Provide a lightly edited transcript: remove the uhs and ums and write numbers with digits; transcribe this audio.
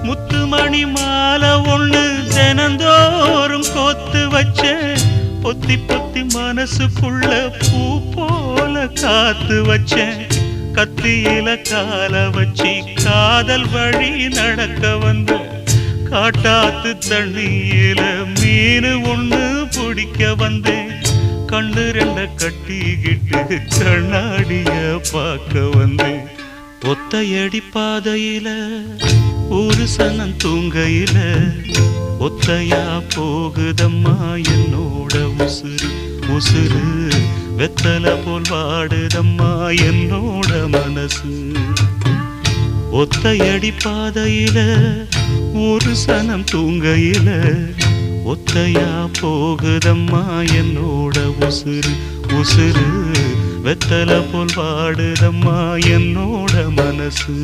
முத்துமணி மாலை ஒண்ணு தினந்தோறும் கோத்து வச்ச பொத்தி பொத்தி மனசுக்குள்ள பூ போல காத்து வச்சேன் கத்தியில கால வச்சி காதல் வழி நடக்க வந்த காட்டாத்து தண்ணியில மீன் ஒண்ணு பிடிக்க வந்தேன் கண்ணு ரெண்ட கட்டிக்கிட்டு கண்ணாடிய பார்க்க வந்தேன் ஒத்தையடி பாதையில ஒரு சனம் தூங்கையில ஒத்தையா போகுதம்மா என்னோட உசுறு உசுறு வெத்தலை போல் வாடுதம்மா என்னோட மனசு ஒத்தையடி பாதையில ஒரு சனம் தூங்கையில ஒத்தையா போகுதம்மா என்னோட உசுறு உசுறு வெத்தலை போல் வாடுதம்மா என்னோட மனசு